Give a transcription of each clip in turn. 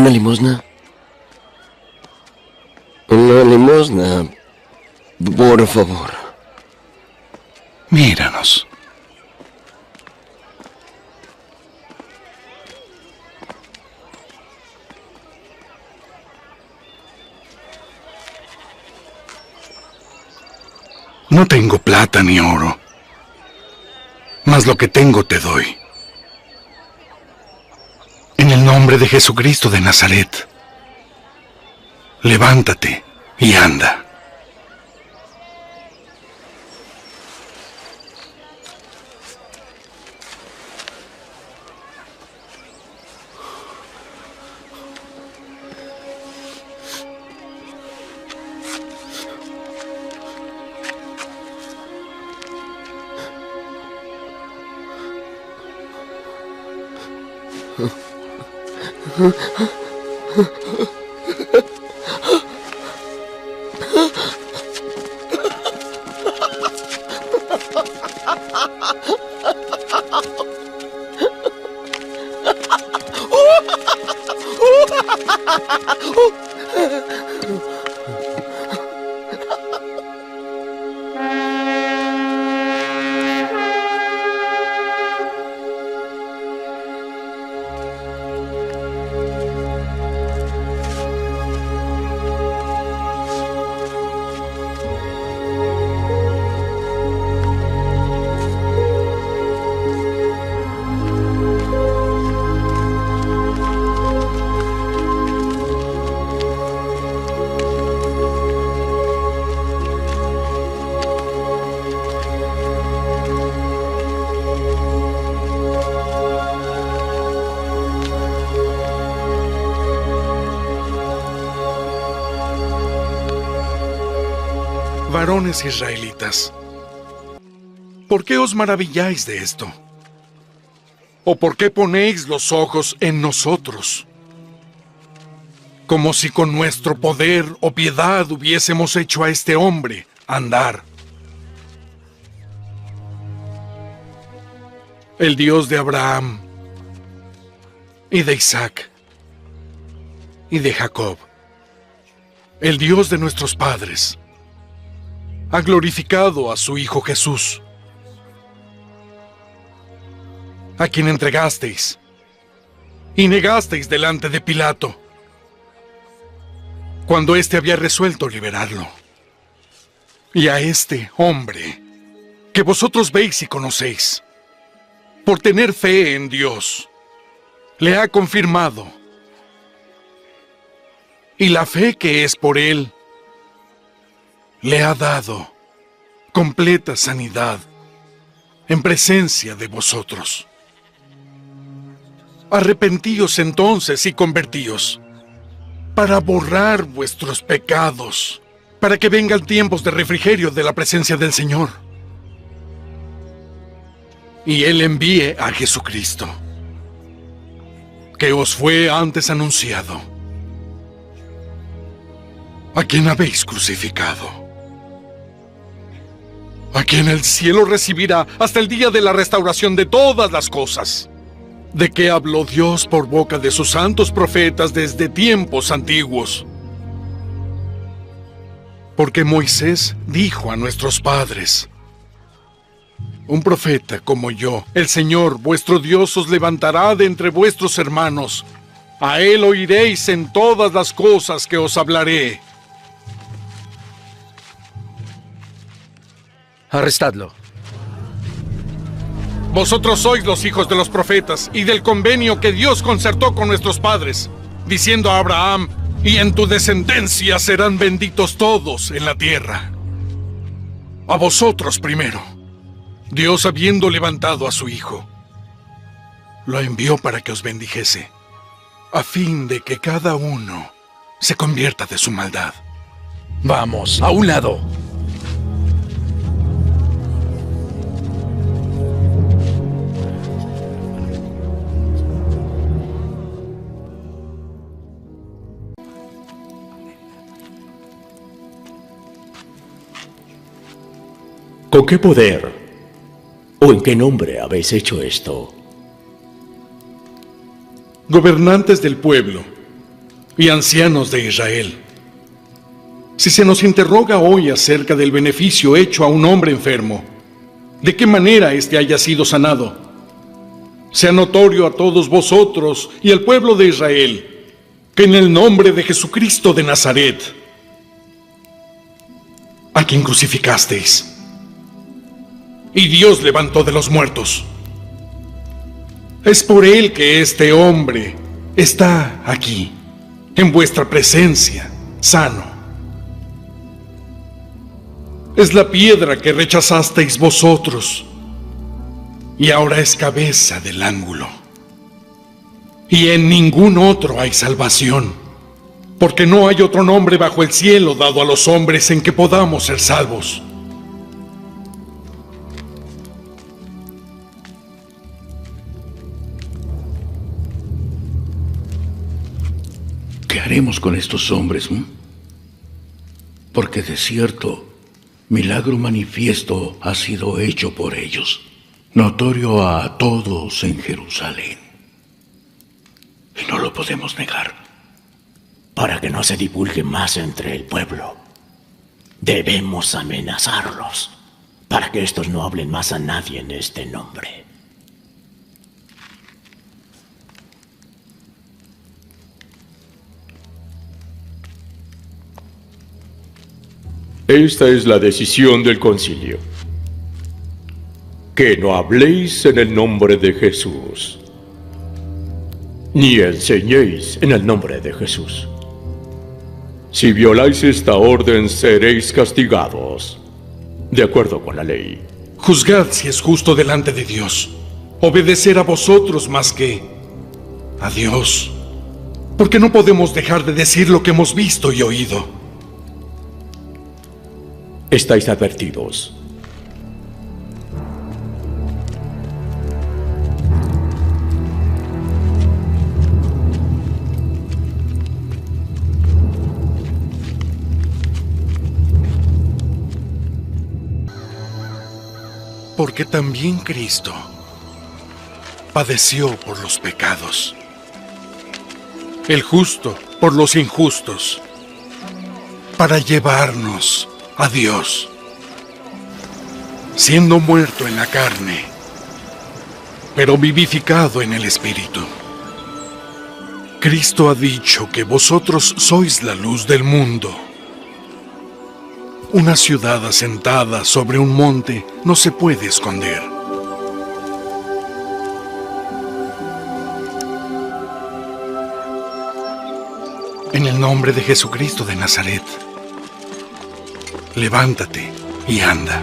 ¿Una limosna? Una limosna, por favor. Míranos. No tengo plata ni oro, mas lo que tengo te doy. En el nombre de Jesucristo de Nazaret, levántate y anda. Varones israelitas, ¿por qué os maravilláis de esto? ¿O por qué ponéis los ojos en nosotros? Como si con nuestro poder o piedad hubiésemos hecho a este hombre andar. El Dios de Abraham, y de Isaac, y de Jacob, el Dios de nuestros padres, ha glorificado a su Hijo Jesús, a quien entregasteis y negasteis delante de Pilato, cuando éste había resuelto liberarlo. Y a este hombre, que vosotros veis y conocéis, por tener fe en Dios, le ha confirmado, y la fe que es por él, le ha dado completa sanidad en presencia de vosotros. Arrepentíos entonces y convertíos, para borrar vuestros pecados, para que vengan tiempos de refrigerio de la presencia del Señor, y Él envíe a Jesucristo, que os fue antes anunciado, a quien habéis crucificado, a quien el cielo recibirá hasta el día de la restauración de todas las cosas, de que habló Dios por boca de sus santos profetas desde tiempos antiguos. Porque Moisés dijo a nuestros padres: un profeta como yo, el Señor vuestro Dios, os levantará de entre vuestros hermanos. A él oiréis en todas las cosas que os hablaré. Arrestadlo. Vosotros sois los hijos de los profetas y del convenio que Dios concertó con nuestros padres, diciendo a Abraham: y en tu descendencia serán benditos todos en la tierra. A vosotros primero, Dios, habiendo levantado a su Hijo, lo envió para que os bendijese, a fin de que cada uno se convierta de su maldad. Vamos, a un lado. ¿Con qué poder o en qué nombre habéis hecho esto? Gobernantes del pueblo, y ancianos de Israel. Si se nos interroga hoy acerca del beneficio hecho a un hombre enfermo, ¿de qué manera éste haya sido sanado? Sea notorio a todos vosotros y al pueblo de Israel que en el nombre de Jesucristo de Nazaret, a quien crucificasteis, y Dios levantó de los muertos, es por él que este hombre está aquí, en vuestra presencia, sano. Es la piedra que rechazasteis vosotros, y ahora es cabeza del ángulo. Y en ningún otro hay salvación, porque no hay otro nombre bajo el cielo dado a los hombres en que podamos ser salvos. ¿Qué haremos con estos hombres? Porque de cierto, milagro manifiesto ha sido hecho por ellos, notorio a todos en Jerusalén. Y no lo podemos negar. Para que no se divulgue más entre el pueblo, debemos amenazarlos, para que estos no hablen más a nadie en este nombre. Esta es la decisión del concilio. Que no habléis en el nombre de Jesús, ni enseñéis en el nombre de Jesús. Si violáis esta orden, seréis castigados, de acuerdo con la ley. Juzgad si es justo delante de Dios obedecer a vosotros más que a Dios, porque no podemos dejar de decir lo que hemos visto y oído. Estáis advertidos. Porque también Cristo padeció por los pecados, el justo por los injustos, para llevarnos a Dios, siendo muerto en la carne, pero vivificado en el Espíritu. Cristo ha dicho que vosotros sois la luz del mundo. Una ciudad asentada sobre un monte no se puede esconder. En el nombre de Jesucristo de Nazaret, levántate y anda.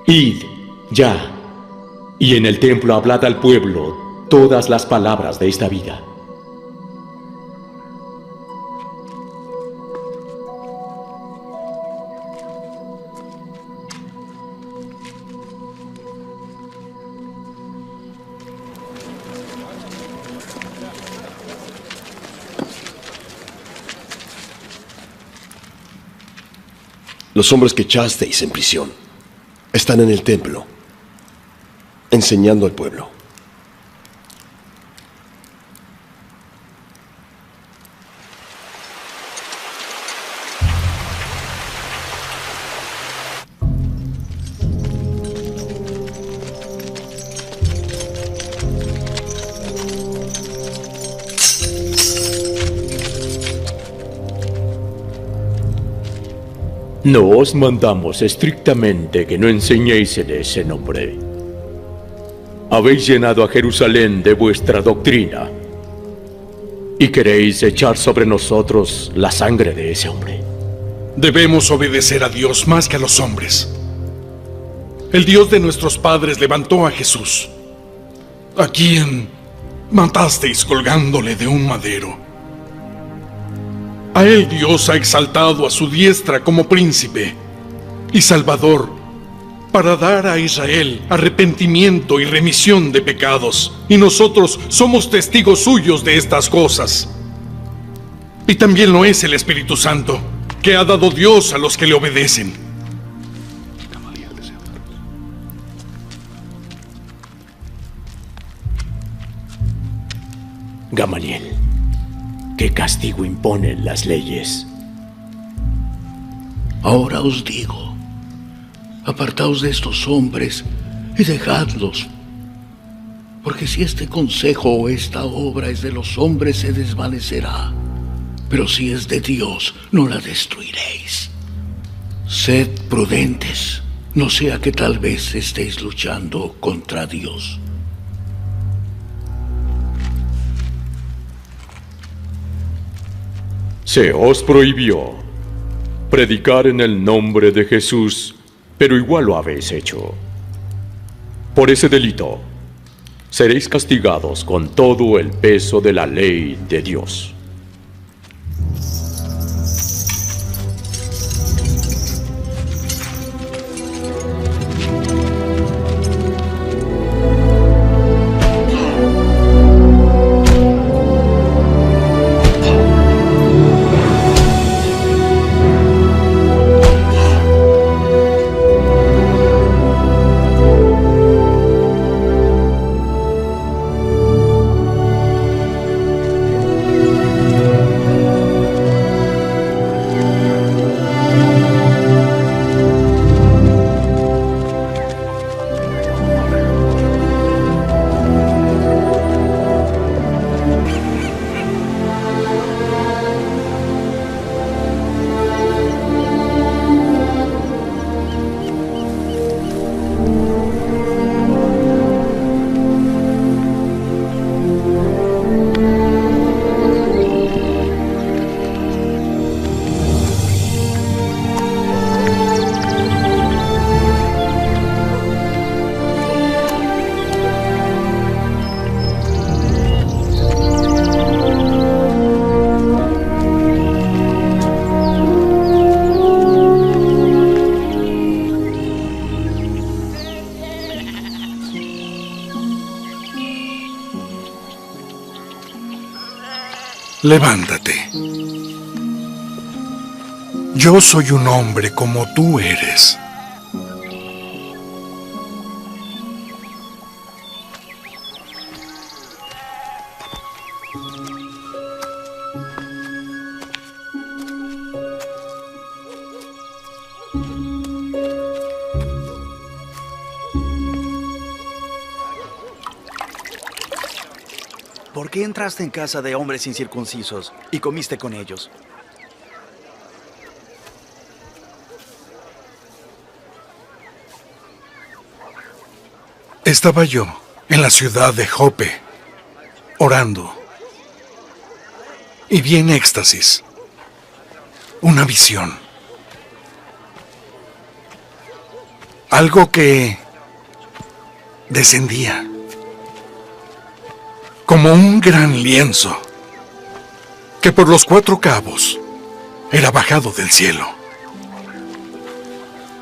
Id, ya, y en el templo hablad al pueblo todas las palabras de esta vida. Los hombres que echasteis en prisión están en el templo, enseñando al pueblo. No os mandamos estrictamente que no enseñéis en ese nombre, Habéis llenado a Jerusalén de vuestra doctrina y queréis echar sobre nosotros la sangre de ese hombre. Debemos obedecer a Dios más que a los hombres. El Dios de nuestros padres levantó a Jesús, a quien matasteis colgándole de un madero. A él Dios ha exaltado a su diestra como príncipe y salvador, para dar a Israel arrepentimiento y remisión de pecados. Y nosotros somos testigos suyos de estas cosas. Y también lo es el Espíritu Santo, que ha dado Dios a los que le obedecen. Gamaliel, ¿qué castigo imponen las leyes? Ahora os digo, apartaos de estos hombres y dejadlos, porque si este consejo o esta obra es de los hombres se desvanecerá, pero si es de Dios no la destruiréis. Sed prudentes, no sea que tal vez estéis luchando contra Dios. Se os prohibió predicar en el nombre de Jesús, pero igual lo habéis hecho. Por ese delito, seréis castigados con todo el peso de la ley de Dios. Levántate. Yo soy un hombre como tú eres. ¿Por qué entraste en casa de hombres incircuncisos y comiste con ellos? Estaba yo en la ciudad de Jope, orando, y vi en éxtasis una visión. Algo que descendía como un gran lienzo que por los 4 cabos era bajado del cielo.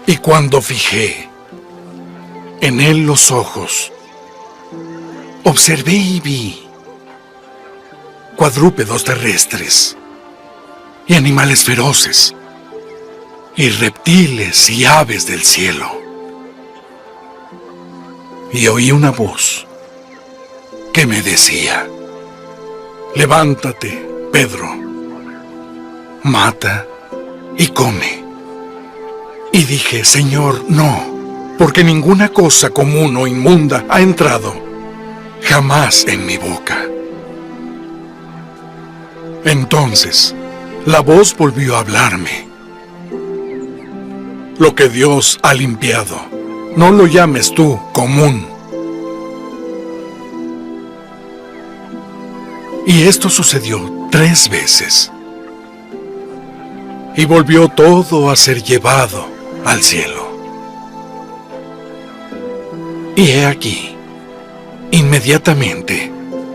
Y cuando fijé en él los ojos, observé y vi cuadrúpedos terrestres y animales feroces y reptiles y aves del cielo. Y oí una voz que me decía: levántate, Pedro, mata y come. Y dije: Señor, no, porque ninguna cosa común o inmunda ha entrado jamás en mi boca. Entonces, la voz volvió a hablarme: lo que Dios ha limpiado, no lo llames tú común. Y esto sucedió 3 veces. Y volvió todo a ser llevado al cielo. Y he aquí, inmediatamente,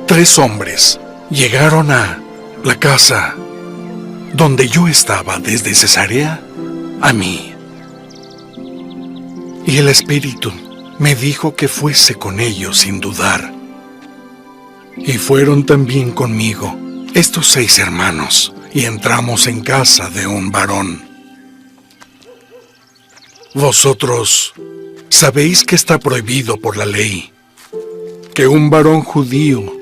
3 hombres llegaron a la casa donde yo estaba desde Cesarea a mí. Y el Espíritu me dijo que fuese con ellos sin dudar. Y fueron también conmigo estos 6 hermanos, y entramos en casa de un varón. Vosotros sabéis que está prohibido por la ley que un varón judío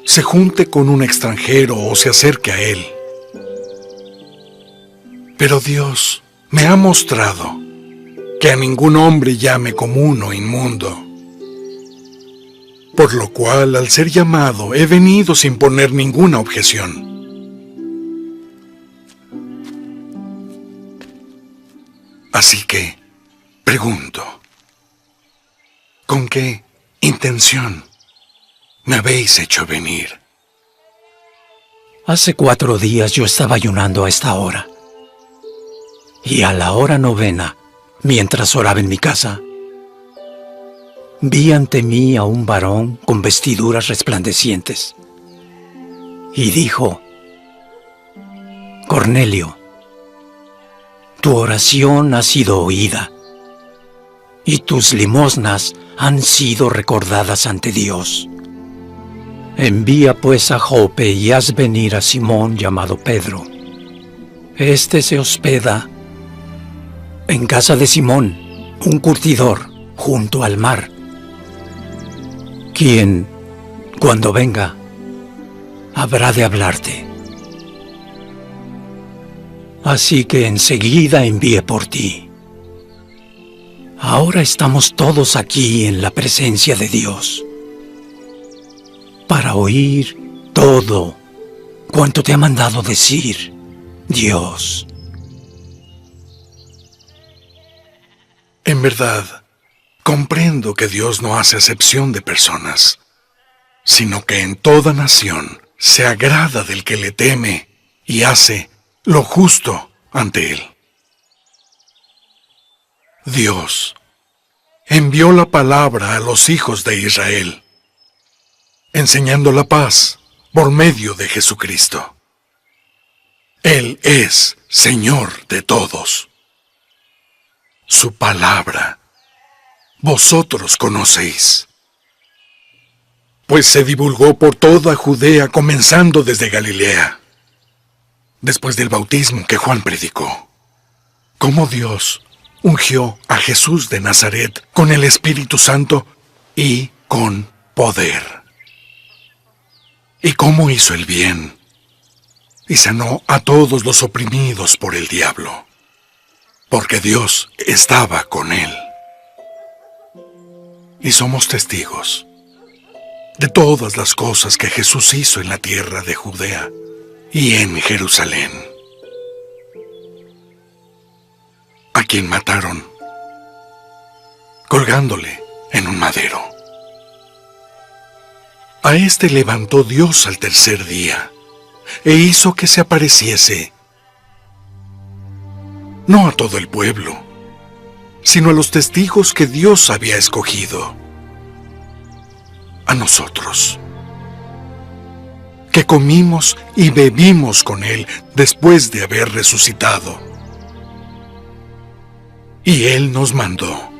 se junte con un extranjero o se acerque a él. Pero Dios me ha mostrado que a ningún hombre llame común o inmundo. Por lo cual, al ser llamado, he venido sin poner ninguna objeción. Así que, pregunto, ¿con qué intención me habéis hecho venir? Hace 4 días yo estaba ayunando a esta hora. Y a la hora 9, mientras oraba en mi casa, vi ante mí a un varón con vestiduras resplandecientes. Y dijo: Cornelio, tu oración ha sido oída, y tus limosnas han sido recordadas ante Dios. Envía pues a Jope y haz venir a Simón llamado Pedro. Este se hospeda en casa de Simón, un curtidor, junto al mar, quien, cuando venga, habrá de hablarte. Así que enseguida envié por ti. Ahora estamos todos aquí en la presencia de Dios, para oír todo cuanto te ha mandado decir Dios. En verdad, comprendo que Dios no hace acepción de personas, sino que en toda nación se agrada del que le teme y hace lo justo ante él. Dios envió la palabra a los hijos de Israel, enseñando la paz por medio de Jesucristo. Él es Señor de todos. Su palabra vosotros conocéis, pues se divulgó por toda Judea, comenzando desde Galilea, después del bautismo que Juan predicó, cómo Dios ungió a Jesús de Nazaret con el Espíritu Santo y con poder, y cómo hizo el bien y sanó a todos los oprimidos por el diablo, porque Dios estaba con él. Y somos testigos de todas las cosas que Jesús hizo en la tierra de Judea y en Jerusalén, a quien mataron colgándole en un madero. A éste levantó Dios al tercer día e hizo que se apareciese no a todo el pueblo, sino a los testigos que Dios había escogido, a nosotros, que comimos y bebimos con Él después de haber resucitado. Y Él nos mandó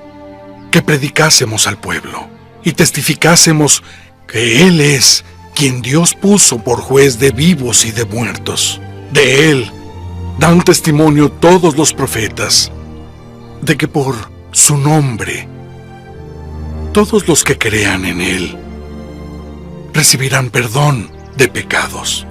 que predicásemos al pueblo y testificásemos que Él es quien Dios puso por juez de vivos y de muertos. De Él dan testimonio todos los profetas, de que por su nombre todos los que crean en Él recibirán perdón de pecados.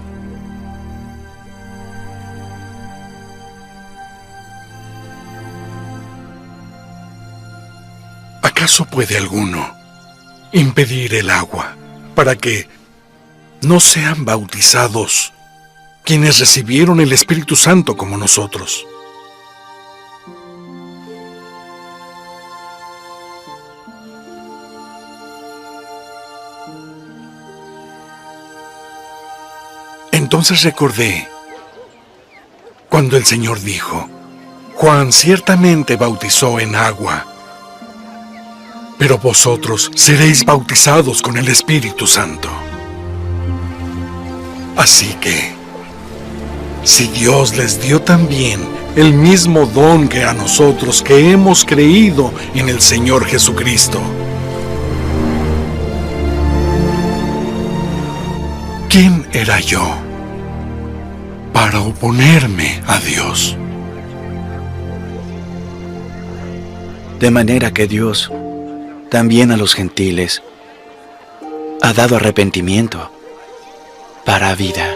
¿Acaso puede alguno impedir el agua para que no sean bautizados quienes recibieron el Espíritu Santo como nosotros? Entonces recordé cuando el Señor dijo: Juan ciertamente bautizó en agua, pero vosotros seréis bautizados con el Espíritu Santo. Así que, si Dios les dio también el mismo don que a nosotros que hemos creído en el Señor Jesucristo, ¿quién era yo para oponerme a Dios? De manera que Dios también a los gentiles ha dado arrepentimiento para vida.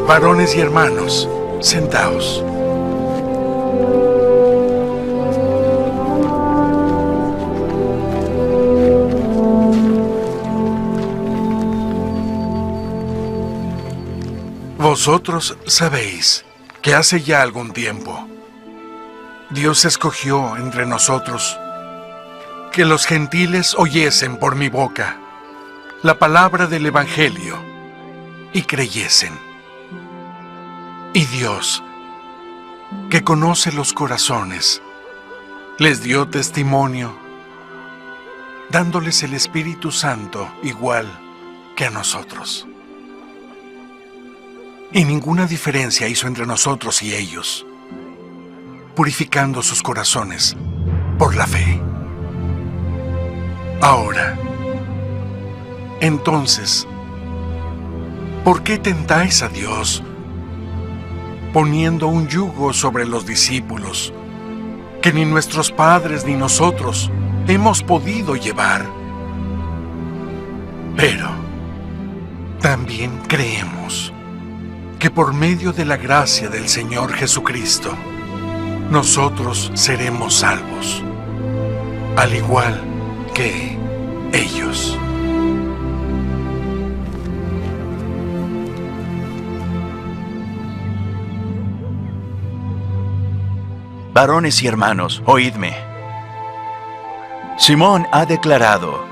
Varones y hermanos, sentaos. Vosotros sabéis que hace ya algún tiempo Dios escogió entre nosotros que los gentiles oyesen por mi boca la palabra del Evangelio y creyesen. Y Dios, que conoce los corazones, les dio testimonio, dándoles el Espíritu Santo igual que a nosotros. Y ninguna diferencia hizo entre nosotros y ellos, purificando sus corazones por la fe. Ahora, entonces, ¿por qué tentáis a Dios poniendo un yugo sobre los discípulos que ni nuestros padres ni nosotros hemos podido llevar? Pero también creemos que por medio de la gracia del Señor Jesucristo, nosotros seremos salvos, al igual que ellos. Varones y hermanos, oídme. Simón ha declarado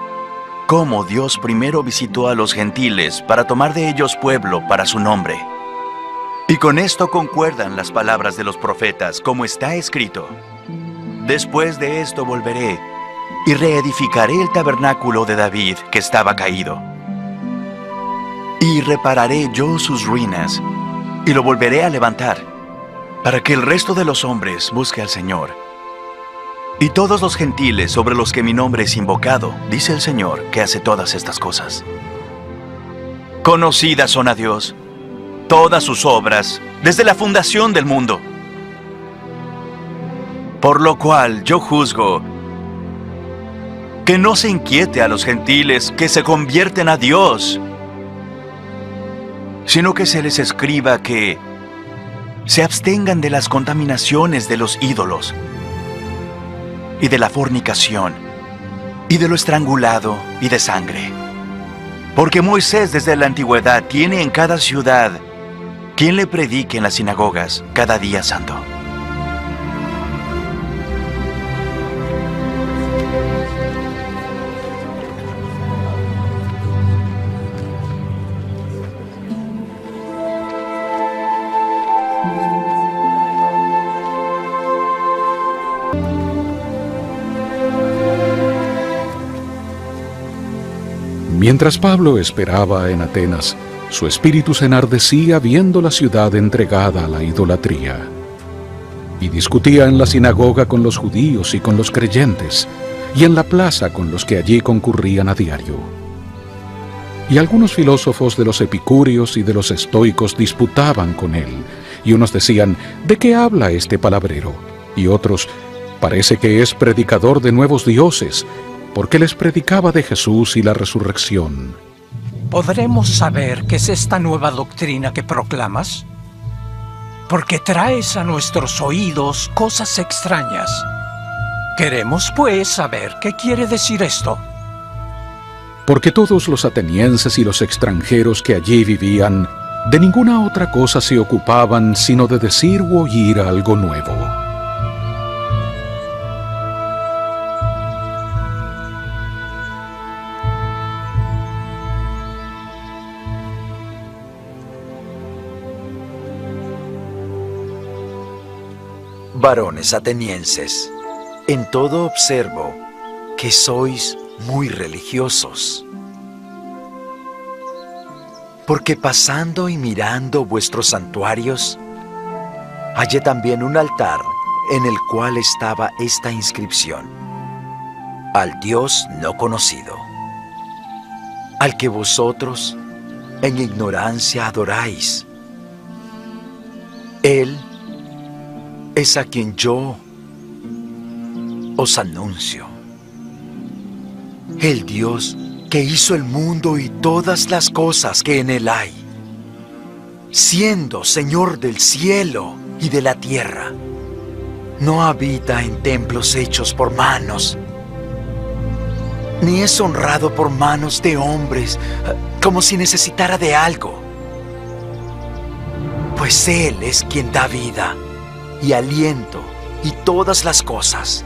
cómo Dios primero visitó a los gentiles para tomar de ellos pueblo para su nombre. Y con esto concuerdan las palabras de los profetas, como está escrito: Después de esto volveré y reedificaré el tabernáculo de David que estaba caído. Y repararé yo sus ruinas y lo volveré a levantar, para que el resto de los hombres busque al Señor. Y todos los gentiles sobre los que mi nombre es invocado, dice el Señor, que hace todas estas cosas. Conocidas son a Dios todas sus obras desde la fundación del mundo. Por lo cual yo juzgo que no se inquiete a los gentiles que se convierten a Dios, sino que se les escriba que se abstengan de las contaminaciones de los ídolos, y de la fornicación, y de lo estrangulado, y de sangre. Porque Moisés desde la antigüedad tiene en cada ciudad quien le predique en las sinagogas cada día santo. Mientras Pablo esperaba en Atenas, su espíritu se enardecía viendo la ciudad entregada a la idolatría. Y discutía en la sinagoga con los judíos y con los creyentes, y en la plaza con los que allí concurrían a diario. Y algunos filósofos de los epicúreos y de los estoicos disputaban con él, y unos decían: ¿de qué habla este palabrero? Y otros: parece que es predicador de nuevos dioses, porque les predicaba de Jesús y la resurrección. ¿podremos saber qué es esta nueva doctrina que proclamas? Porque traes a nuestros oídos cosas extrañas. Queremos, pues, saber qué quiere decir esto. Porque todos los atenienses y los extranjeros que allí vivían, de ninguna otra cosa se ocupaban sino de decir u oír algo nuevo. Varones atenienses, en todo observo que sois muy religiosos. Porque pasando y mirando vuestros santuarios, hallé también un altar en el cual estaba esta inscripción: al Dios no conocido, al que vosotros en ignorancia adoráis. Él es a quien yo os anuncio. El Dios que hizo el mundo y todas las cosas que en él hay, siendo Señor del cielo y de la tierra, no habita en templos hechos por manos, ni es honrado por manos de hombres como si necesitara de algo, pues Él es quien da vida y aliento y todas las cosas,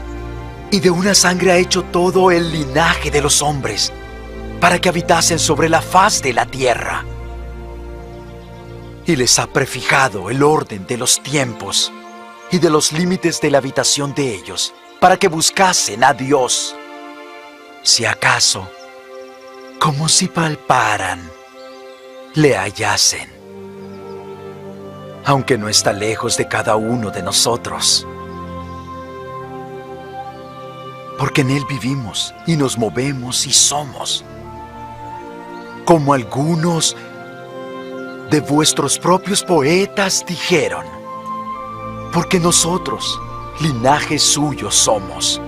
y de una sangre ha hecho todo el linaje de los hombres, para que habitasen sobre la faz de la tierra. Y les ha prefijado el orden de los tiempos y de los límites de la habitación de ellos, para que buscasen a Dios, si acaso, como si palparan, le hallasen, aunque no está lejos de cada uno de nosotros. Porque en Él vivimos y nos movemos y somos, como algunos de vuestros propios poetas dijeron, porque nosotros, linaje suyo somos.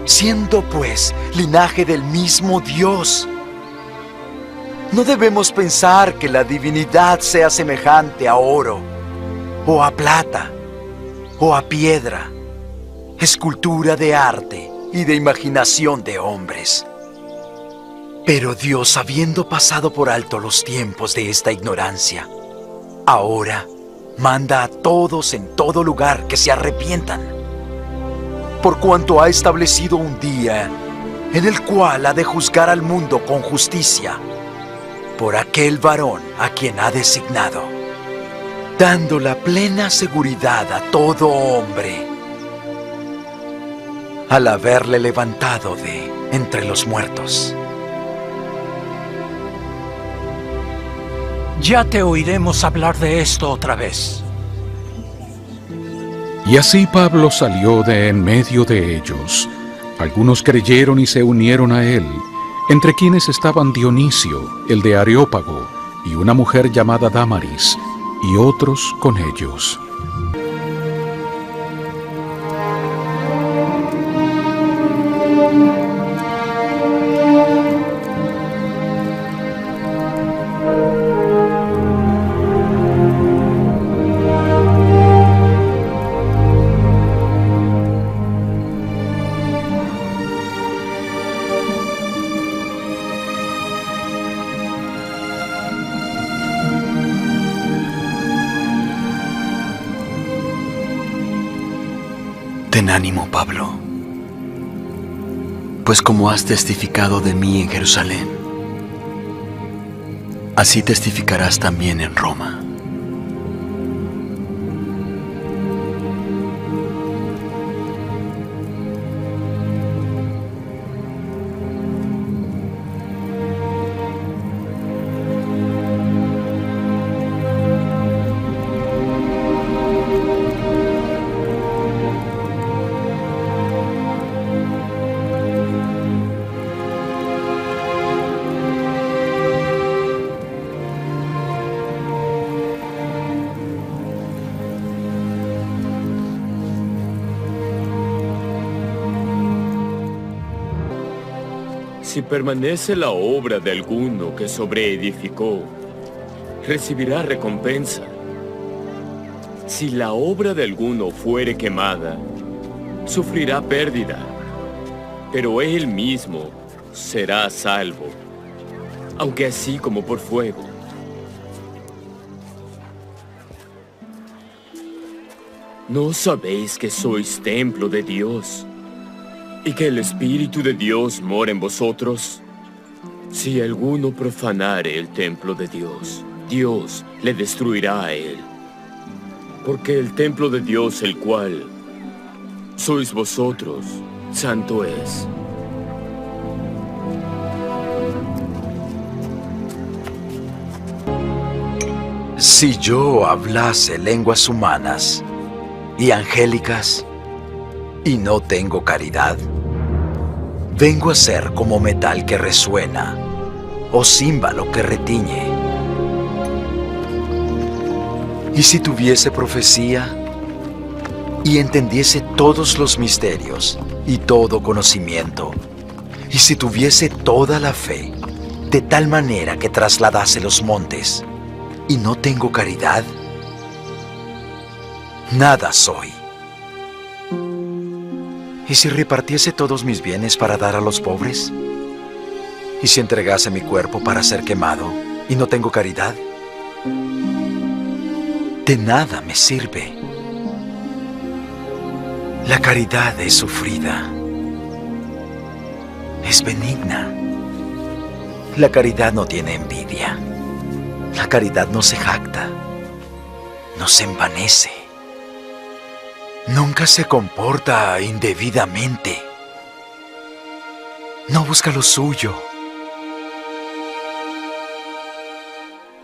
Siendo pues linaje del mismo Dios, no debemos pensar que la divinidad sea semejante a oro, o a plata, o a piedra, escultura de arte y de imaginación de hombres. Pero Dios, habiendo pasado por alto los tiempos de esta ignorancia, ahora manda a todos en todo lugar que se arrepientan, por cuanto ha establecido un día en el cual ha de juzgar al mundo con justicia, por aquel varón a quien ha designado, dando la plena seguridad a todo hombre, al haberle levantado de entre los muertos. Ya te oiremos hablar de esto otra vez. Y así Pablo salió de en medio de ellos. Algunos creyeron y se unieron a él, entre quienes estaban Dionisio, el de Areópago, y una mujer llamada Dámaris, y otros con ellos. Ten ánimo, Pablo, pues como has testificado de mí en Jerusalén, así testificarás también en Roma. Si permanece la obra de alguno que sobreedificó, recibirá recompensa. Si la obra de alguno fuere quemada, sufrirá pérdida, pero él mismo será salvo, aunque así como por fuego. ¿No sabéis que sois templo de Dios y que el Espíritu de Dios mora en vosotros? Si alguno profanare el templo de Dios, Dios le destruirá a él. Porque el templo de Dios, el cual sois vosotros, santo es. Si yo hablase lenguas humanas y angélicas, y no tengo caridad, vengo a ser como metal que resuena, o címbalo que retiñe. Y si tuviese profecía, y entendiese todos los misterios, y todo conocimiento, y si tuviese toda la fe, de tal manera que trasladase los montes, y no tengo caridad, nada soy. ¿Y si repartiese todos mis bienes para dar a los pobres? ¿Y si entregase mi cuerpo para ser quemado y no tengo caridad? De nada me sirve. La caridad es sufrida, es benigna. La caridad no tiene envidia. La caridad no se jacta, no se envanece. Nunca se comporta indebidamente. No busca lo suyo.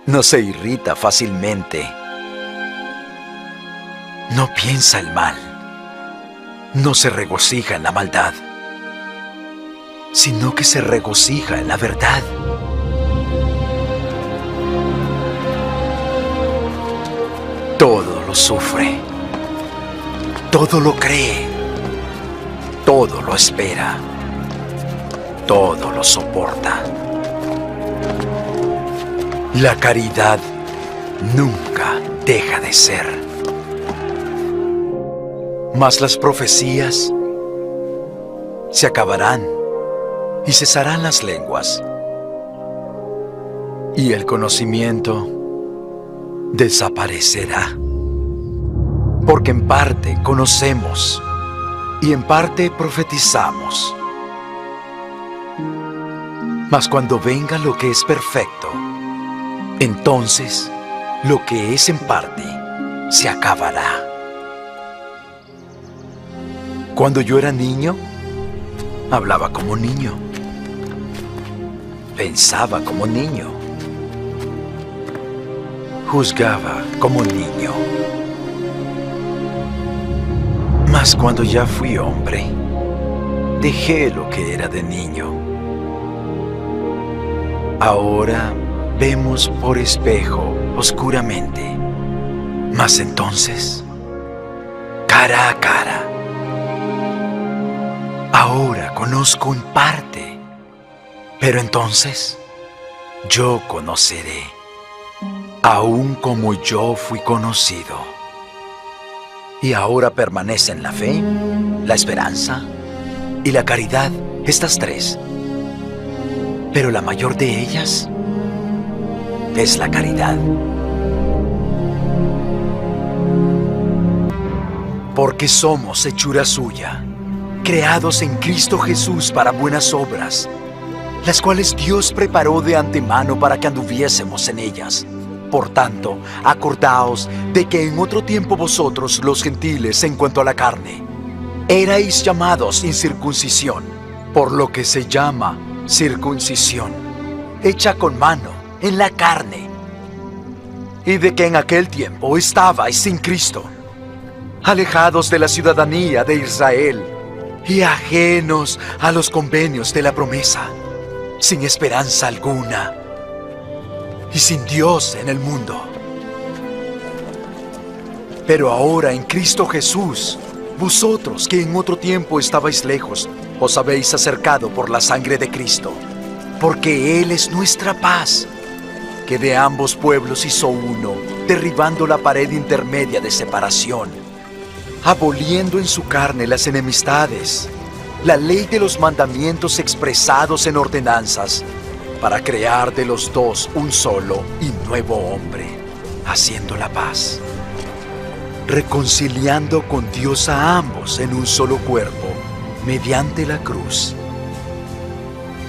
No se irrita fácilmente. No piensa el mal. No se regocija en la maldad, sino que se regocija en la verdad. Todo lo sufre. Todo lo cree, todo lo espera, todo lo soporta. La caridad nunca deja de ser. Mas las profecías se acabarán y cesarán las lenguas, y el conocimiento desaparecerá. Porque en parte conocemos y en parte profetizamos. Mas cuando venga lo que es perfecto, entonces lo que es en parte se acabará. Cuando yo era niño, hablaba como niño, pensaba como niño, juzgaba como niño. Mas cuando ya fui hombre, dejé lo que era de niño. Ahora vemos por espejo oscuramente, mas entonces, cara a cara. Ahora conozco en parte, pero entonces yo conoceré, aun como yo fui conocido. Y ahora permanecen la fe, la esperanza y la caridad, estas tres. Pero la mayor de ellas es la caridad. Porque somos hechura suya, creados en Cristo Jesús para buenas obras, las cuales Dios preparó de antemano para que anduviésemos en ellas. Por tanto, acordaos de que en otro tiempo vosotros, los gentiles, en cuanto a la carne, erais llamados incircuncisión, por lo que se llama circuncisión, hecha con mano, en la carne, y de que en aquel tiempo estabais sin Cristo, alejados de la ciudadanía de Israel, y ajenos a los convenios de la promesa, sin esperanza alguna, y sin Dios en el mundo. Pero ahora en Cristo Jesús, vosotros que en otro tiempo estabais lejos, os habéis acercado por la sangre de Cristo, porque Él es nuestra paz, que de ambos pueblos hizo uno, derribando la pared intermedia de separación, aboliendo en su carne las enemistades, la ley de los mandamientos expresados en ordenanzas, para crear de los dos un solo y nuevo hombre, haciendo la paz, reconciliando con Dios a ambos en un solo cuerpo, mediante la cruz,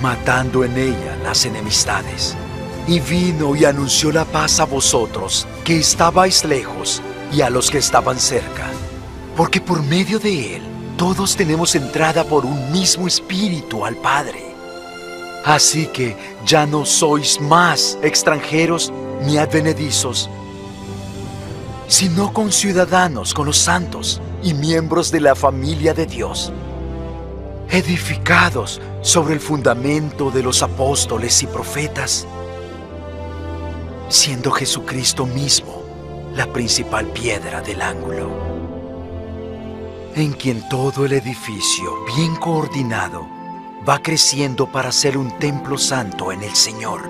matando en ella las enemistades. Y vino y anunció la paz a vosotros, que estabais lejos, y a los que estaban cerca, porque por medio de Él todos tenemos entrada por un mismo Espíritu al Padre. Así que ya no sois más extranjeros ni advenedizos, sino conciudadanos con los santos y miembros de la familia de Dios, edificados sobre el fundamento de los apóstoles y profetas, siendo Jesucristo mismo la principal piedra del ángulo, en quien todo el edificio, bien coordinado, va creciendo para ser un templo santo en el Señor,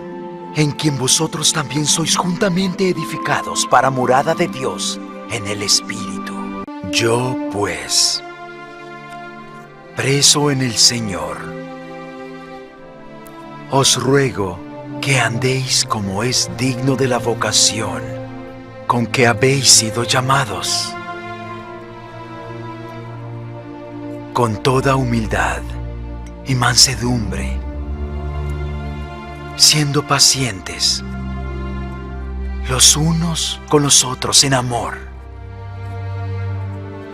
en quien vosotros también sois juntamente edificados para morada de Dios en el Espíritu. Yo, pues, preso en el Señor, os ruego que andéis como es digno de la vocación con que habéis sido llamados, con toda humildad y mansedumbre, siendo pacientes los unos con los otros en amor,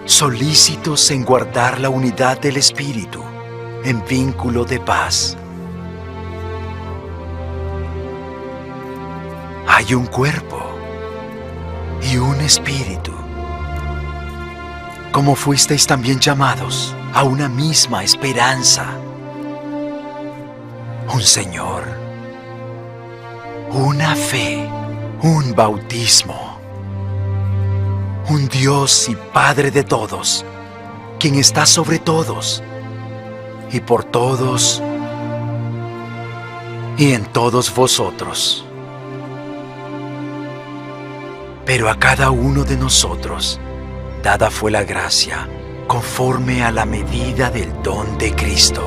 solícitos en guardar la unidad del Espíritu en vínculo de paz. Hay un cuerpo y un espíritu, como fuisteis también llamados a una misma esperanza, un Señor, una fe, un bautismo, un Dios y Padre de todos, quien está sobre todos y por todos y en todos vosotros. Pero a cada uno de nosotros dada fue la gracia conforme a la medida del don de Cristo.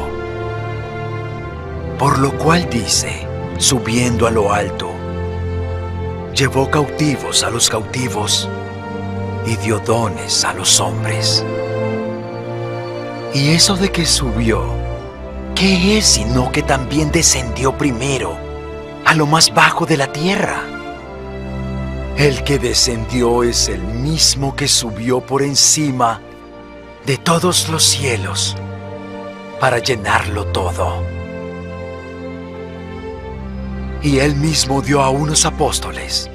Por lo cual dice, subiendo a lo alto, llevó cautivos a los cautivos y dio dones a los hombres. Y eso de que subió, ¿qué es sino que también descendió primero a lo más bajo de la tierra? El que descendió es el mismo que subió por encima de todos los cielos para llenarlo todo. Y él mismo dio a unos apóstoles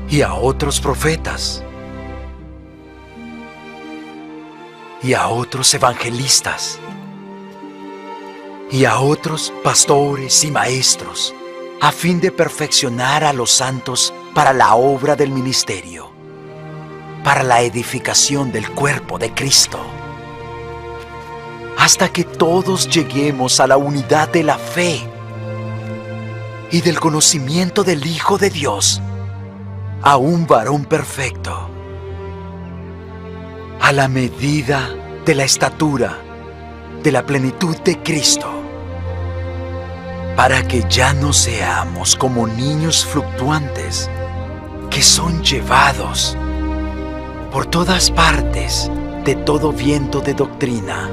y a otros profetas y a otros evangelistas y a otros pastores y maestros, a fin de perfeccionar a los santos para la obra del ministerio, para la edificación del cuerpo de Cristo, hasta que todos lleguemos a la unidad de la fe y del conocimiento del Hijo de Dios, a un varón perfecto, a la medida de la estatura de la plenitud de Cristo, para que ya no seamos como niños fluctuantes que son llevados por todas partes de todo viento de doctrina,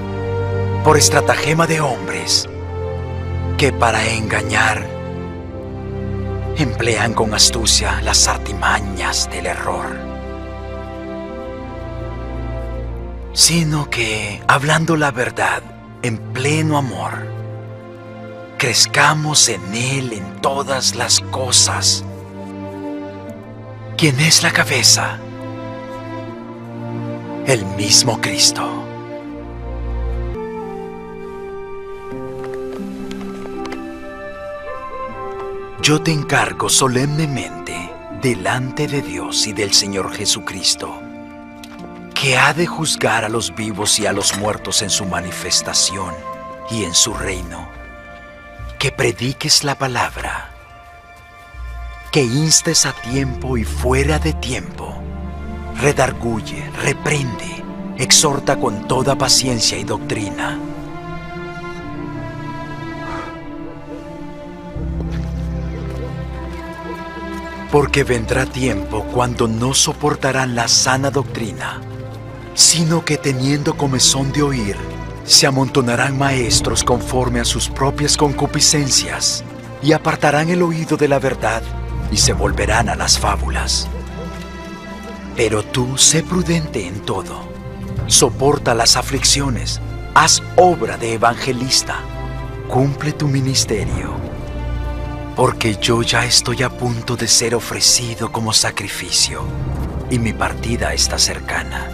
por estratagema de hombres que para engañar emplean con astucia las artimañas del error, sino que, hablando la verdad en pleno amor, crezcamos en Él en todas las cosas, quien es la cabeza, el mismo Cristo. Yo te encargo solemnemente delante de Dios y del Señor Jesucristo, que ha de juzgar a los vivos y a los muertos en su manifestación y en su reino, que prediques la palabra, que instes a tiempo y fuera de tiempo, redarguye, reprende, exhorta con toda paciencia y doctrina. Porque vendrá tiempo cuando no soportarán la sana doctrina, sino que teniendo comezón de oír, se amontonarán maestros conforme a sus propias concupiscencias, y apartarán el oído de la verdad, y se volverán a las fábulas. Pero tú sé prudente en todo, soporta las aflicciones, haz obra de evangelista, cumple tu ministerio. Porque yo ya estoy a punto de ser ofrecido como sacrificio, y mi partida está cercana.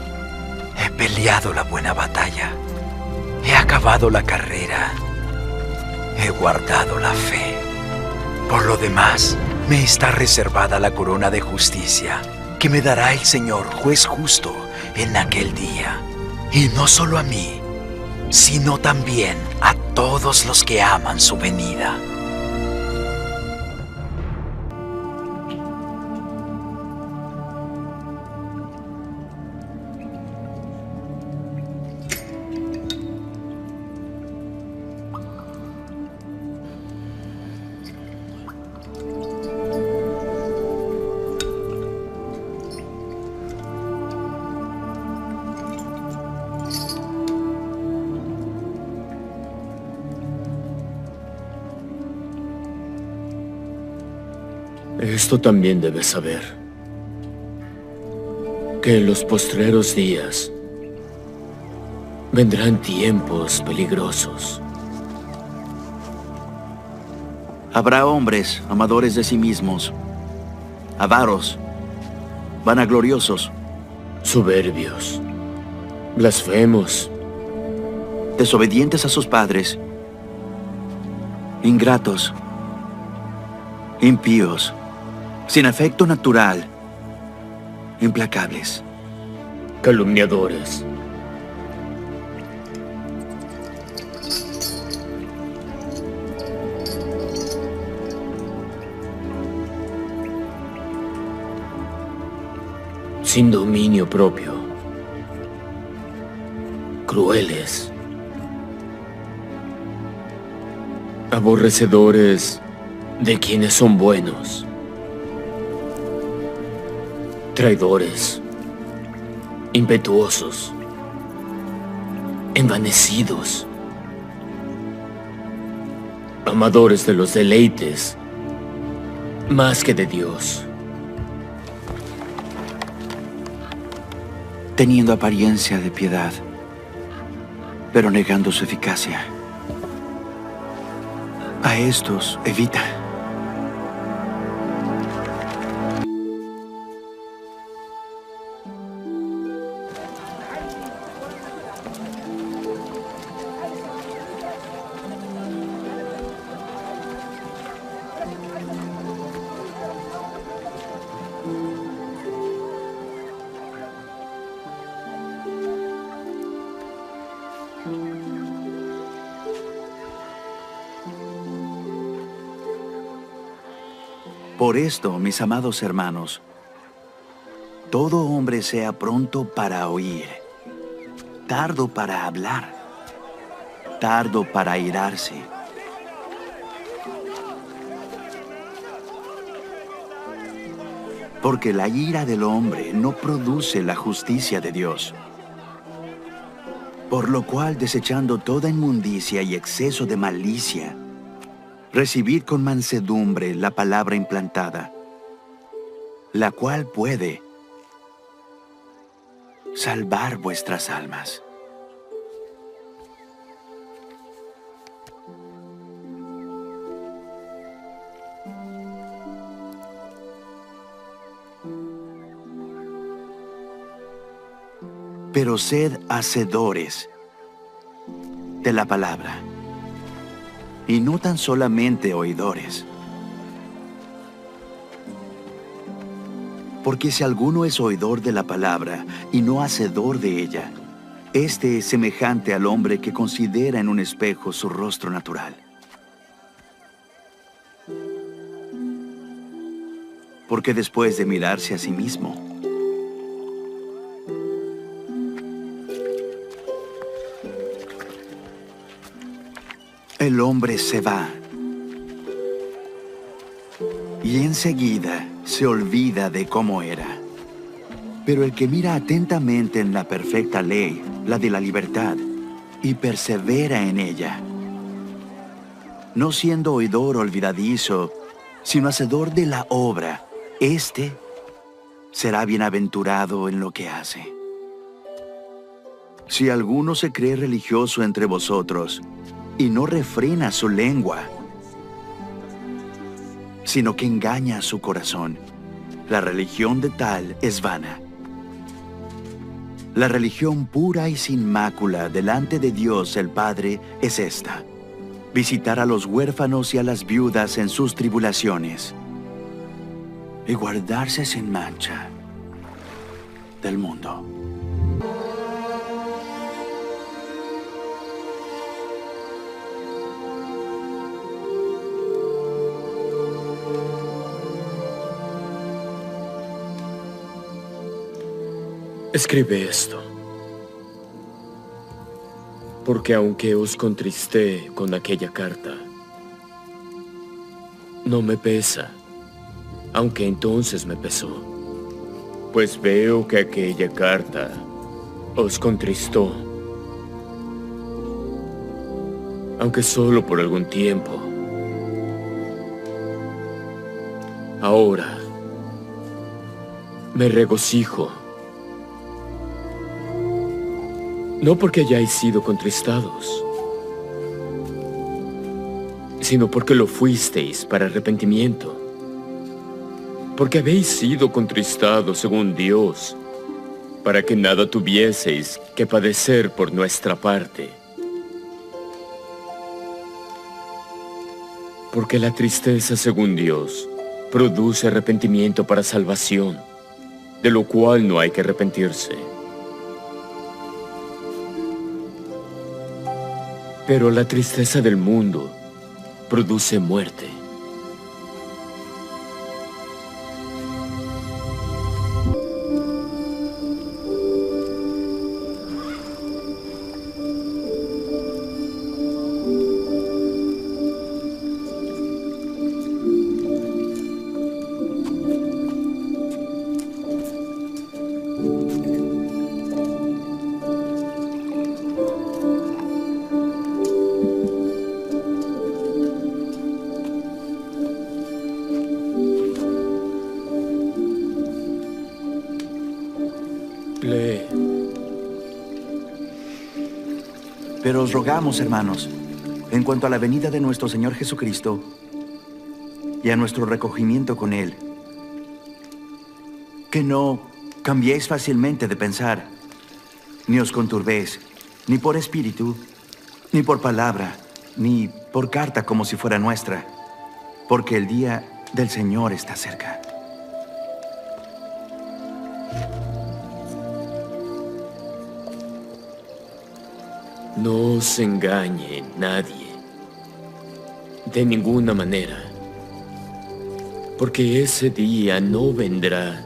He peleado la buena batalla, he acabado la carrera, he guardado la fe. Por lo demás, me está reservada la corona de justicia, que me dará el Señor, juez justo, en aquel día. Y no solo a mí, sino también a todos los que aman su venida. Esto también debes saber, que en los postreros días vendrán tiempos peligrosos. Habrá hombres amadores de sí mismos, avaros, vanagloriosos, soberbios, blasfemos, desobedientes a sus padres, ingratos, impíos, sin afecto natural, implacables, calumniadores, sin dominio propio, crueles, aborrecedores de quienes son buenos, traidores, impetuosos, envanecidos, amadores de los deleites más que de Dios, teniendo apariencia de piedad, pero negando su eficacia. A estos evita. Por esto, mis amados hermanos, todo hombre sea pronto para oír, tardo para hablar, tardo para airarse. Porque la ira del hombre no produce la justicia de Dios. Por lo cual, desechando toda inmundicia y exceso de malicia, recibid con mansedumbre la palabra implantada, la cual puede salvar vuestras almas. Pero sed hacedores de la palabra, y no tan solamente oidores. Porque si alguno es oidor de la palabra y no hacedor de ella, este es semejante al hombre que considera en un espejo su rostro natural. Porque después de mirarse a sí mismo, el hombre se va y enseguida se olvida de cómo era. Pero el que mira atentamente en la perfecta ley, la de la libertad, y persevera en ella, no siendo oidor olvidadizo, sino hacedor de la obra, éste será bienaventurado en lo que hace. Si alguno se cree religioso entre vosotros y no refrena su lengua, sino que engaña a su corazón, la religión de tal es vana. La religión pura y sin mácula delante de Dios el Padre es esta: visitar a los huérfanos y a las viudas en sus tribulaciones y guardarse sin mancha del mundo. Escribe esto, porque aunque os contristé con aquella carta, no me pesa, aunque entonces me pesó, pues veo que aquella carta os contristó, aunque solo por algún tiempo. Ahora me regocijo, no porque hayáis sido contristados, sino porque lo fuisteis para arrepentimiento, porque habéis sido contristados según Dios, para que nada tuvieseis que padecer por nuestra parte. Porque la tristeza según Dios produce arrepentimiento para salvación, de lo cual no hay que arrepentirse. Pero la tristeza del mundo produce muerte. Lee. Pero os rogamos, hermanos, en cuanto a la venida de nuestro Señor Jesucristo y a nuestro recogimiento con Él, que no cambiéis fácilmente de pensar, ni os conturbéis, ni por espíritu, ni por palabra, ni por carta como si fuera nuestra, porque el día del Señor está cerca. No os engañe nadie, de ninguna manera, porque ese día no vendrá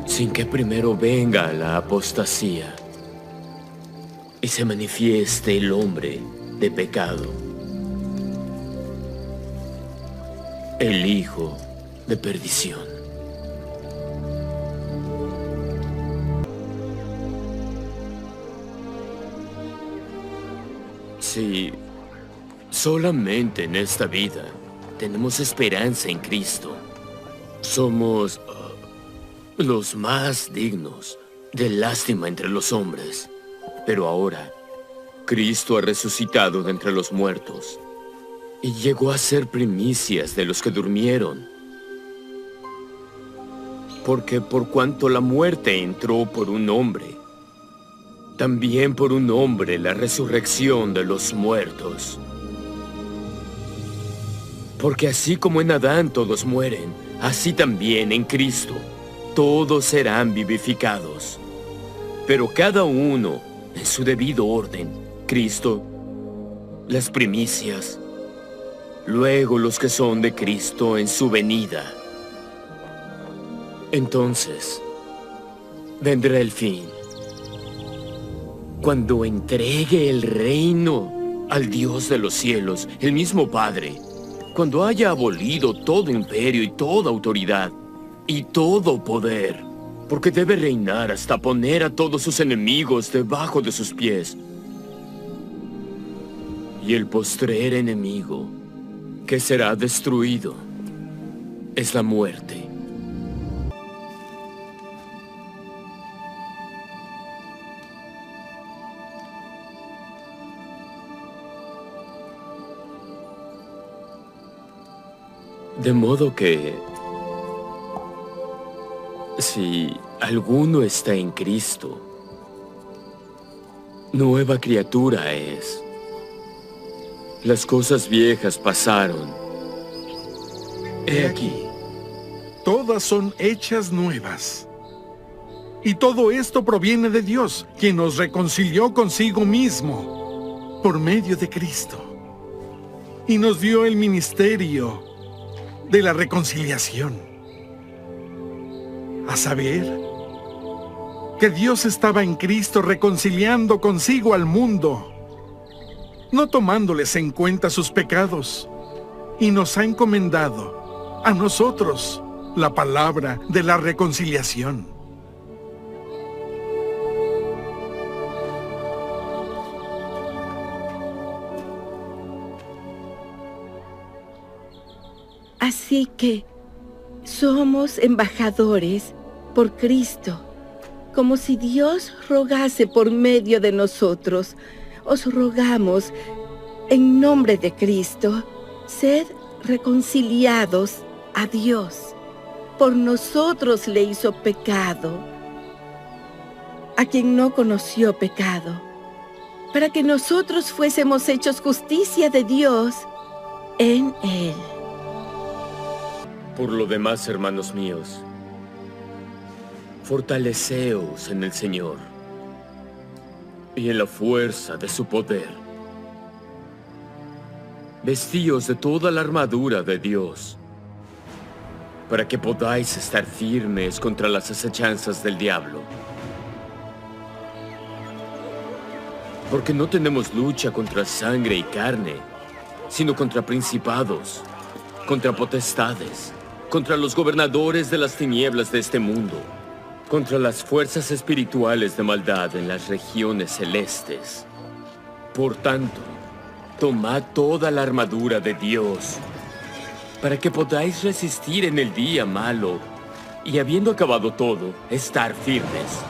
sin que primero venga la apostasía y se manifieste el hombre de pecado, el hijo de perdición. Si solamente en esta vida tenemos esperanza en Cristo, somos los más dignos de lástima entre los hombres. Pero ahora, Cristo ha resucitado de entre los muertos y llegó a ser primicias de los que durmieron. Porque por cuanto la muerte entró por un hombre, también por un hombre la resurrección de los muertos. Porque así como en Adán todos mueren, así también en Cristo todos serán vivificados, pero cada uno en su debido orden. Cristo, las primicias, luego los que son de Cristo en su venida. Entonces vendrá el fin, cuando entregue el reino al Dios de los cielos, el mismo Padre, cuando haya abolido todo imperio y toda autoridad y todo poder, porque debe reinar hasta poner a todos sus enemigos debajo de sus pies. Y el postrer enemigo que será destruido es la muerte. De modo que, si alguno está en Cristo, nueva criatura es. Las cosas viejas pasaron. He aquí. Todas son hechas nuevas. Y todo esto proviene de Dios, quien nos reconcilió consigo mismo por medio de Cristo. Y nos dio el ministerio de la reconciliación. A saber, que Dios estaba en Cristo reconciliando consigo al mundo, no tomándoles en cuenta sus pecados, y nos ha encomendado a nosotros la palabra de la reconciliación. Así que somos embajadores por Cristo, como si Dios rogase por medio de nosotros. Os rogamos, en nombre de Cristo, sed reconciliados a Dios. Por nosotros le hizo pecado, a quien no conoció pecado, para que nosotros fuésemos hechos justicia de Dios en Él. Por lo demás, hermanos míos, fortaleceos en el Señor y en la fuerza de su poder. Vestíos de toda la armadura de Dios, para que podáis estar firmes contra las acechanzas del diablo. Porque no tenemos lucha contra sangre y carne, sino contra principados, contra potestades, contra los gobernadores de las tinieblas de este mundo, contra las fuerzas espirituales de maldad en las regiones celestes. Por tanto, tomad toda la armadura de Dios, para que podáis resistir en el día malo, y habiendo acabado todo, estar firmes.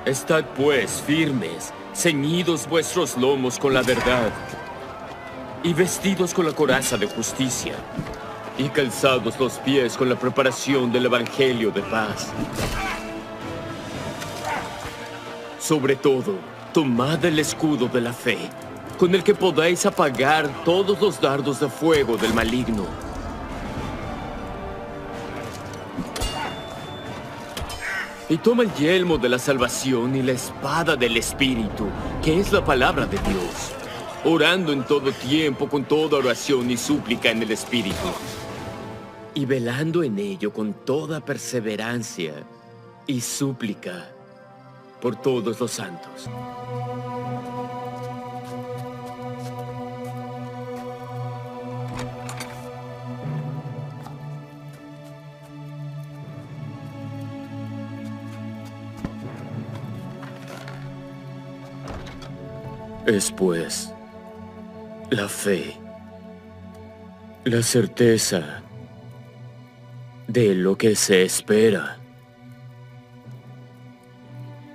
Estad pues firmes, ceñidos vuestros lomos con la verdad, y vestidos con la coraza de justicia, y calzados los pies con la preparación del evangelio de paz. Sobre todo, tomad el escudo de la fe, con el que podáis apagar todos los dardos de fuego del maligno. Y toma el yelmo de la salvación y la espada del Espíritu, que es la palabra de Dios, orando en todo tiempo con toda oración y súplica en el Espíritu, y velando en ello con toda perseverancia y súplica por todos los santos. Es pues la fe, la certeza de lo que se espera,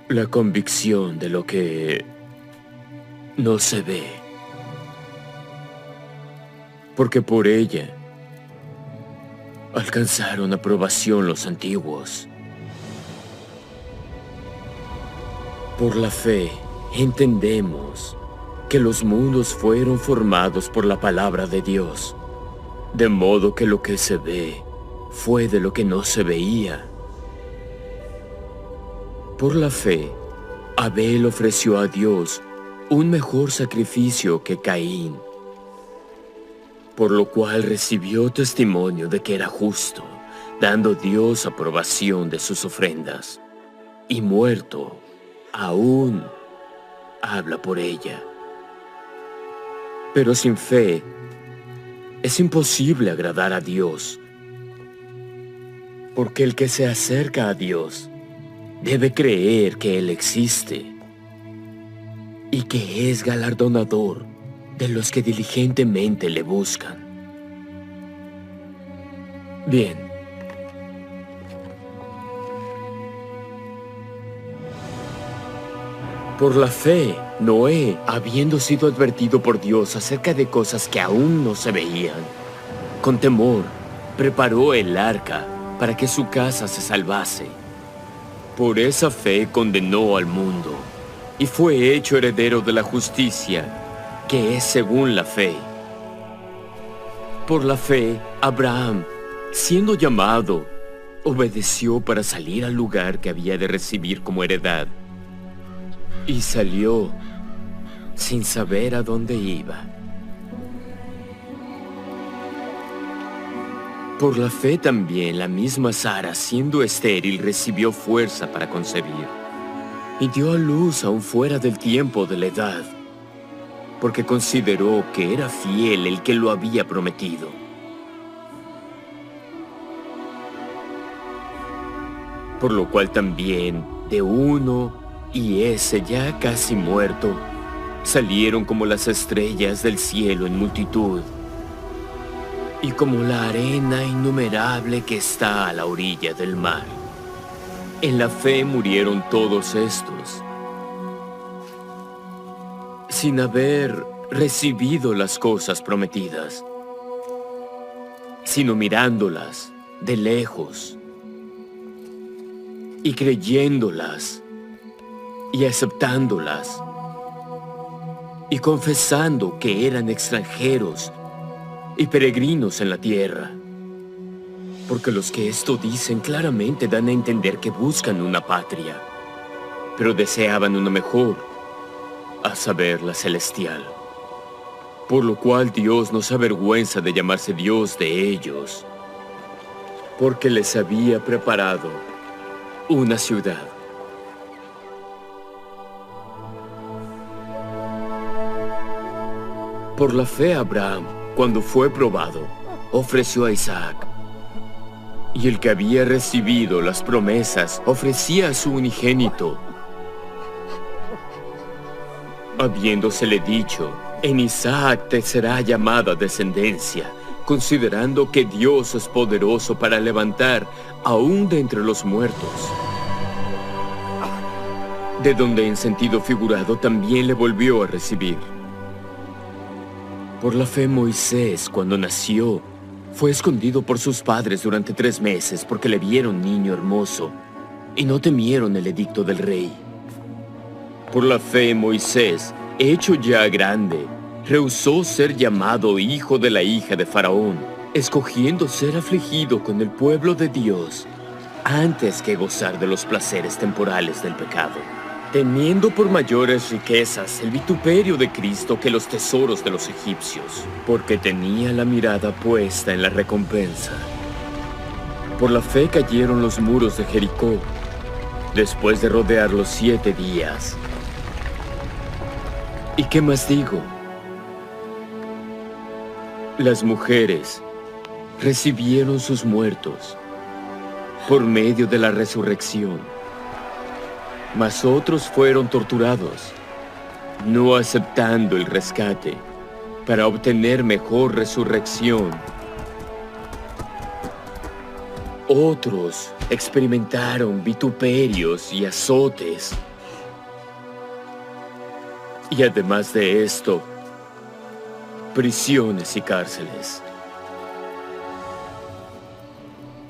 la convicción de lo que no se ve, porque por ella alcanzaron aprobación los antiguos. Por la fe, entendemos que los mundos fueron formados por la palabra de Dios, de modo que lo que se ve fue de lo que no se veía. Por la fe, Abel ofreció a Dios un mejor sacrificio que Caín, por lo cual recibió testimonio de que era justo, dando Dios aprobación de sus ofrendas, y muerto, aún habla por ella. Pero sin fe, es imposible agradar a Dios, porque el que se acerca a Dios debe creer que Él existe y que es galardonador de los que diligentemente le buscan. Bien. Por la fe, Noé, habiendo sido advertido por Dios acerca de cosas que aún no se veían, con temor, preparó el arca para que su casa se salvase. Por esa fe condenó al mundo y fue hecho heredero de la justicia, que es según la fe. Por la fe, Abraham, siendo llamado, obedeció para salir al lugar que había de recibir como heredad. Y salió sin saber a dónde iba. Por la fe también la misma Sara, siendo estéril, recibió fuerza para concebir, y dio a luz aún fuera del tiempo de la edad, porque consideró que era fiel el que lo había prometido. Por lo cual también de uno, y ese ya casi muerto, salieron como las estrellas del cielo en multitud, y como la arena innumerable que está a la orilla del mar. En la fe murieron todos estos, sin haber recibido las cosas prometidas, sino mirándolas de lejos y creyéndolas y aceptándolas y confesando que eran extranjeros y peregrinos en la tierra. Porque los que esto dicen claramente dan a entender que buscan una patria, pero deseaban una mejor, a saber, la celestial. Por lo cual Dios no se avergüenza de llamarse Dios de ellos, porque les había preparado una ciudad. Por la fe Abraham, cuando fue probado, ofreció a Isaac. Y el que había recibido las promesas ofrecía a su unigénito, habiéndosele dicho: en Isaac te será llamada descendencia, considerando que Dios es poderoso para levantar aún de entre los muertos. De donde en sentido figurado también le volvió a recibir. Por la fe Moisés, cuando nació, fue escondido por sus padres durante 3 meses porque le vieron niño hermoso y no temieron el edicto del rey. Por la fe Moisés, hecho ya grande, rehusó ser llamado hijo de la hija de Faraón, escogiendo ser afligido con el pueblo de Dios antes que gozar de los placeres temporales del pecado, teniendo por mayores riquezas el vituperio de Cristo que los tesoros de los egipcios, porque tenía la mirada puesta en la recompensa. Por la fe cayeron los muros de Jericó, después de rodearlos 7 días. ¿Y qué más digo? Las mujeres recibieron sus muertos por medio de la resurrección, mas otros fueron torturados, no aceptando el rescate para obtener mejor resurrección. Otros experimentaron vituperios y azotes. Y además de esto, prisiones y cárceles.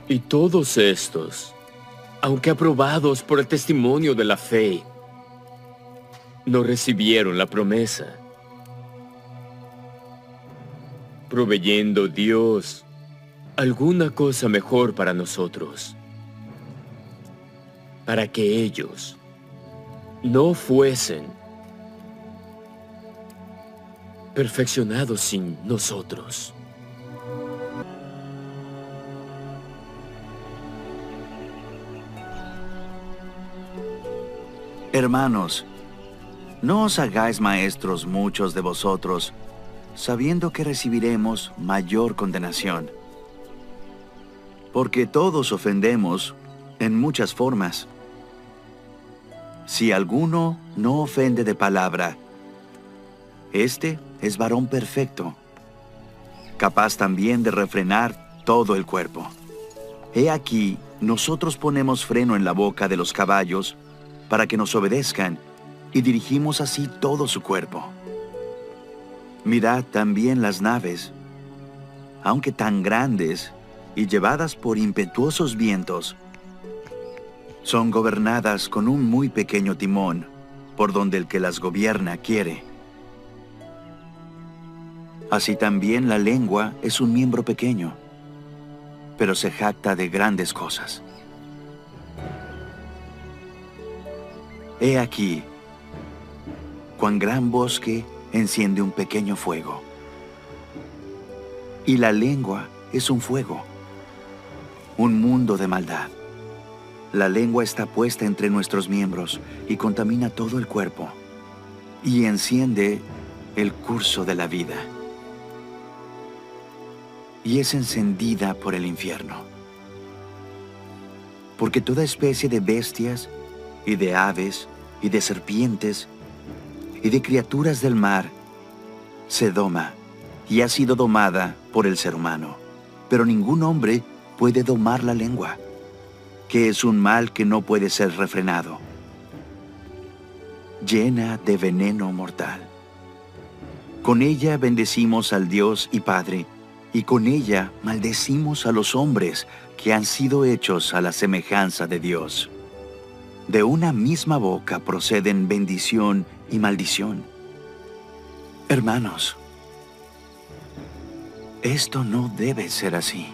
Y todos estos, aunque aprobados por el testimonio de la fe, no recibieron la promesa, proveyendo Dios alguna cosa mejor para nosotros, para que ellos no fuesen perfeccionados sin nosotros. Hermanos, no os hagáis maestros muchos de vosotros, sabiendo que recibiremos mayor condenación. Porque todos ofendemos en muchas formas. Si alguno no ofende de palabra, este es varón perfecto, capaz también de refrenar todo el cuerpo. He aquí, nosotros ponemos freno en la boca de los caballos para que nos obedezcan, y dirigimos así todo su cuerpo. Mirad también las naves, aunque tan grandes y llevadas por impetuosos vientos, son gobernadas con un muy pequeño timón, por donde el que las gobierna quiere. Así también la lengua es un miembro pequeño, pero se jacta de grandes cosas. He aquí, cuán gran bosque enciende un pequeño fuego. Y la lengua es un fuego, un mundo de maldad. La lengua está puesta entre nuestros miembros y contamina todo el cuerpo, y enciende el curso de la vida. Y es encendida por el infierno. Porque toda especie de bestias, y de aves, y de serpientes, y de criaturas del mar, se doma, y ha sido domada por el ser humano. Pero ningún hombre puede domar la lengua, que es un mal que no puede ser refrenado, llena de veneno mortal. Con ella bendecimos al Dios y Padre, y con ella maldecimos a los hombres que han sido hechos a la semejanza de Dios. De una misma boca proceden bendición y maldición. Hermanos, esto no debe ser así.